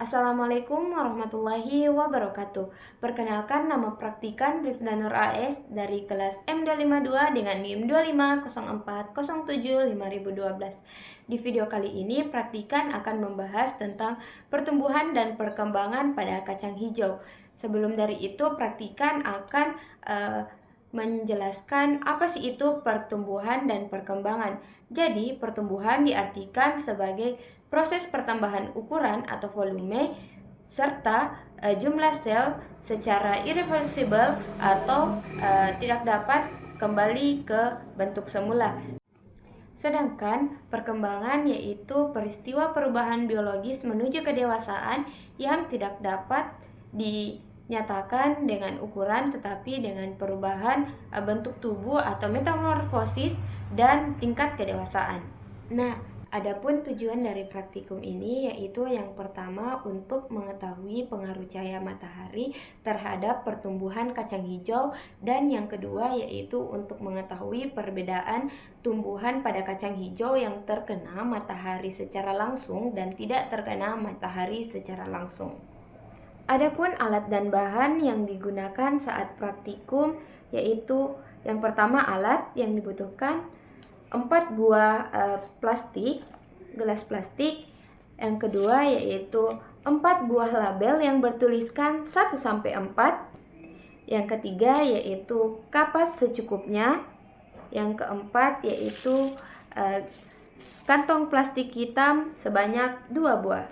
Assalamualaikum warahmatullahi wabarakatuh. Perkenalkan, nama praktikan Bribda Nur AS dari kelas M252 dengan NIM 2504075012. Di video kali ini, praktikan akan membahas tentang pertumbuhan dan perkembangan pada kacang hijau. Sebelum dari itu, praktikan akan menjelaskan apa sih itu pertumbuhan dan perkembangan. Jadi, pertumbuhan diartikan sebagai proses pertambahan ukuran atau volume serta jumlah sel secara irreversible atau tidak dapat kembali ke bentuk semula. Sedangkan perkembangan yaitu peristiwa perubahan biologis menuju kedewasaan yang tidak dapat dinyatakan dengan ukuran tetapi dengan perubahan bentuk tubuh atau metamorfosis dan tingkat kedewasaan. Nah, adapun tujuan dari praktikum ini yaitu yang pertama untuk mengetahui pengaruh cahaya matahari terhadap pertumbuhan kacang hijau, dan yang kedua yaitu untuk mengetahui perbedaan tumbuhan pada kacang hijau yang terkena matahari secara langsung dan tidak terkena matahari secara langsung. Adapun alat dan bahan yang digunakan saat praktikum yaitu yang pertama alat yang dibutuhkan 4 buah gelas plastik. Yang kedua yaitu 4 buah label yang bertuliskan 1-4. Yang ketiga yaitu kapas secukupnya. Yang keempat yaitu kantong plastik hitam sebanyak 2 buah.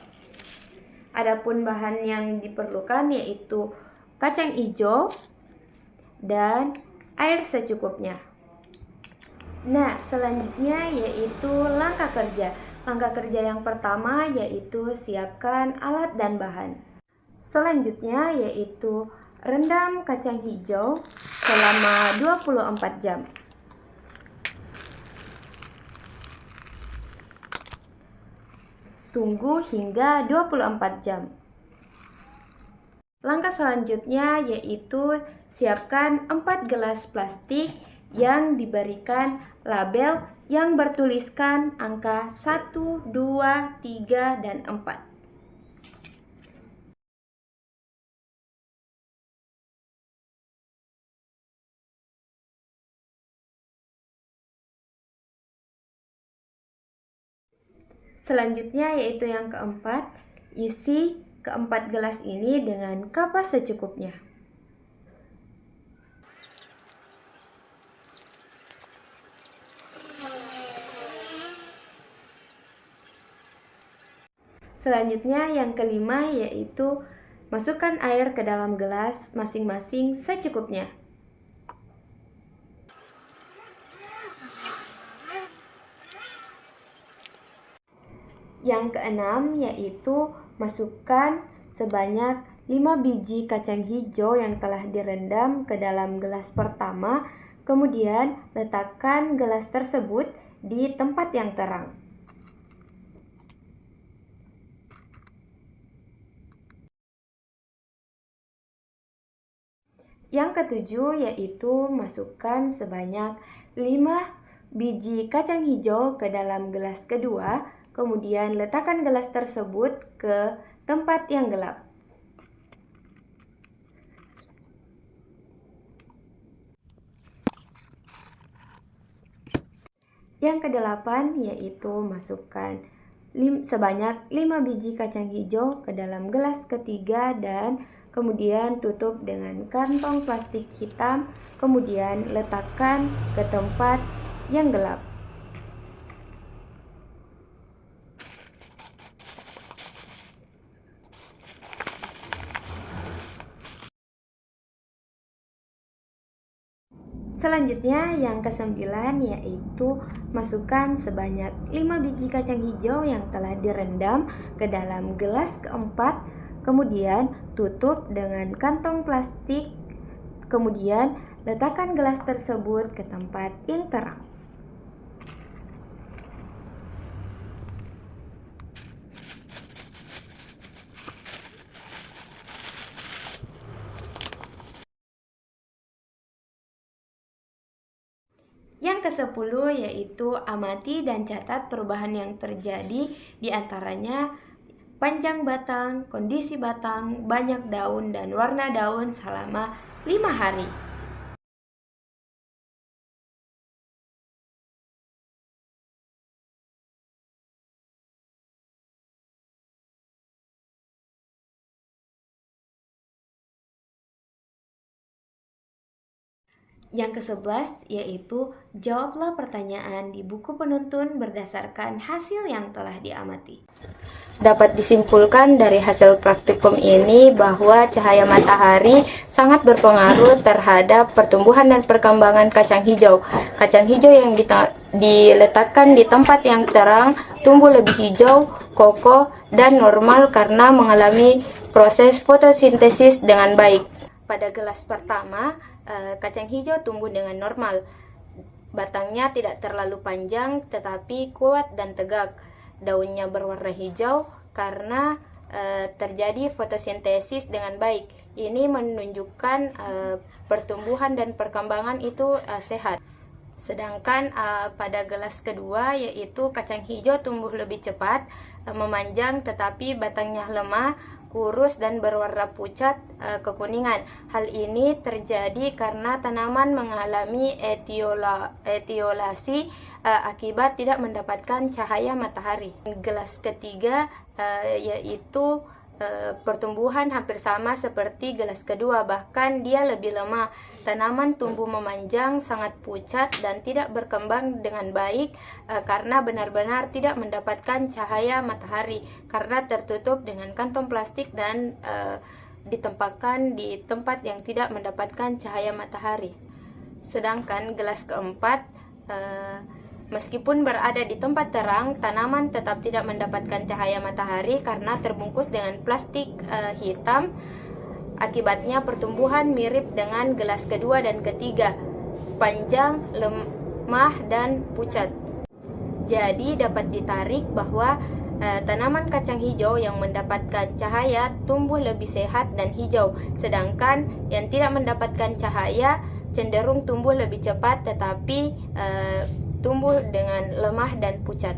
Adapun bahan yang diperlukan yaitu kacang hijau dan air secukupnya. Nah, selanjutnya yaitu langkah kerja. Langkah kerja yang pertama yaitu siapkan alat dan bahan. Selanjutnya yaitu rendam kacang hijau selama 24 jam. Tunggu hingga 24 jam. Langkah selanjutnya yaitu siapkan 4 gelas plastik yang diberikan label yang bertuliskan angka 1, 2, 3, dan 4. Selanjutnya yaitu yang keempat, isi keempat gelas ini dengan kapas secukupnya. Selanjutnya yang kelima yaitu masukkan air ke dalam gelas masing-masing secukupnya. Yang keenam yaitu masukkan sebanyak 5 biji kacang hijau yang telah direndam ke dalam gelas pertama, kemudian letakkan gelas tersebut di tempat yang terang. Yang ketujuh yaitu masukkan sebanyak 5 biji kacang hijau ke dalam gelas kedua, kemudian letakkan gelas tersebut ke tempat yang gelap. Yang kedelapan yaitu masukkan sebanyak 5 biji kacang hijau ke dalam gelas ketiga dan kemudian tutup dengan kantong plastik hitam, kemudian letakkan ke tempat yang gelap. Selanjutnya yang kesembilan yaitu masukkan sebanyak 5 biji kacang hijau yang telah direndam ke dalam gelas keempat, kemudian tutup dengan kantong plastik, kemudian letakkan gelas tersebut ke tempat yang terang. Yang ke-10 yaitu amati dan catat perubahan yang terjadi, di antaranya panjang batang, kondisi batang, banyak daun, dan warna daun selama 5 hari. Yang ke-11 yaitu jawablah pertanyaan di buku penuntun berdasarkan hasil yang telah diamati. Dapat disimpulkan dari hasil praktikum ini bahwa cahaya matahari sangat berpengaruh terhadap pertumbuhan dan perkembangan kacang hijau. Kacang hijau yang diletakkan di tempat yang terang tumbuh lebih hijau, kokoh, dan normal karena mengalami proses fotosintesis dengan baik. Pada gelas pertama, kacang hijau tumbuh dengan normal. Batangnya tidak terlalu panjang tetapi kuat dan tegak. Daunnya berwarna hijau karena terjadi fotosintesis dengan baik. Ini menunjukkan pertumbuhan dan perkembangan itu sehat. Sedangkan pada gelas kedua yaitu kacang hijau tumbuh lebih cepat, memanjang tetapi batangnya lemah, kurus dan berwarna pucat kekuningan. Hal ini terjadi karena tanaman mengalami etiolasi akibat tidak mendapatkan cahaya matahari. Gelas ketiga yaitu pertumbuhan hampir sama seperti gelas kedua, bahkan dia lebih lemah. Tanaman tumbuh memanjang, sangat pucat dan tidak berkembang dengan baik karena benar-benar tidak mendapatkan cahaya matahari karena tertutup dengan kantong plastik dan ditempatkan di tempat yang tidak mendapatkan cahaya matahari. Sedangkan gelas keempat, meskipun berada di tempat terang, tanaman tetap tidak mendapatkan cahaya matahari karena terbungkus dengan plastik hitam. Akibatnya pertumbuhan mirip dengan gelas kedua dan ketiga, panjang, lemah, dan pucat. Jadi dapat ditarik bahwa tanaman kacang hijau yang mendapatkan cahaya tumbuh lebih sehat dan hijau, sedangkan yang tidak mendapatkan cahaya cenderung tumbuh lebih cepat tetapi tumbuh dengan lemah dan pucat.